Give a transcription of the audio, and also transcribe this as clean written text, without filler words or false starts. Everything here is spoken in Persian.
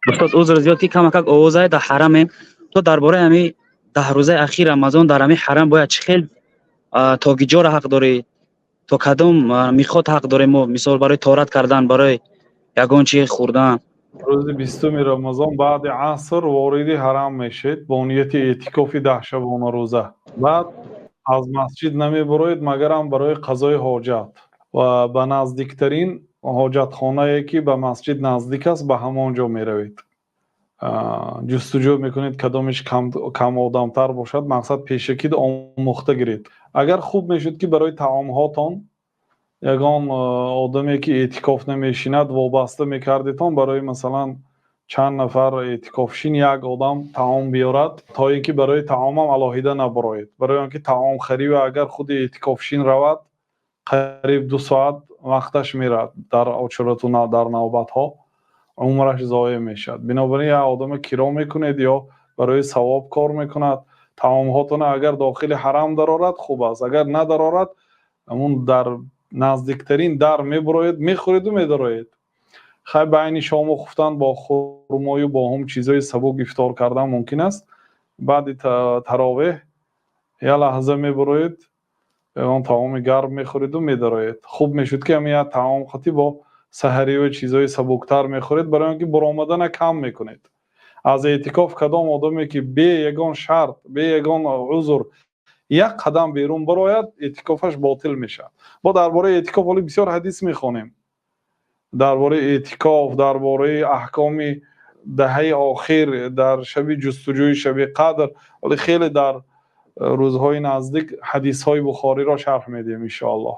استاد عذر زیاد که کمک اوضاع در حرم تو درباره همین 10 روزه اخیر رمضان در همین حرم باید چه خیل تا گیجا را حق داره تا کدام میخواد حق داره ما مثال برای طهارت کردن برای یگان چی خوردن روز 20 رمضان بعد عصر وارد حرم میشید با نیت اعتکاف 10 شبانه روزه. بعد از مسجد نمی بروید مگر هم برای قضای حاجت و به نزدیکترین حاجت خانه که به مسجد نزدیک است به همانجا می روید. جستجو میکنید کدامش کم آدمتر باشد، مقصد پیشکی آموخته گیرید. اگر خوب میشد که برای طعام هاتان یگان آدمی که اعتکاف نمیشیند وابسته میکردیتان برای مثلا چند نفر اعتکافشین یک آدم طعام بیارد تا اینکه برای طعام هم علاهیده نبراید، برای اینکه طعام خری و اگر خود اعتکافشین رود قریب 2 ساعت وقتش میرد در عجلت و در نوبت ها عمرش ضایع میشد. بنابراین یا آدم کرام میکنید یا برای ثواب کار میکند. طعام هاتون اگر داخل حرم درآرد خوب است، اگر ندرآرد همون در نزدیکترین در میبرید میخورید و میدرآید. خیلی بین شام خفتن با خرمای و با هم چیزای سبک افطار کردن ممکن است. بعد تراویح یا لحظه میبرید اون طعام گرم میخورید و میدرآید. خوب میشد که همین طعام خطی با سحری و چیزای سبکتر میخورید برای اینکه برآمدن کم میکنید. از اعتکاف کدام آدمی که به یگان شرط به یگان عذر یک قدم بیرون برآید اعتکافش باطل میشه. ما درباره اعتکاف ولی بسیار حدیث میخوانیم، درباره اعتکاف، درباره احکام دهه آخر در شب جستجوی شب قدر، ولی خیلی در روزهای نزدیک حدیث های بخاری را شرح میدیم ان شاء الله.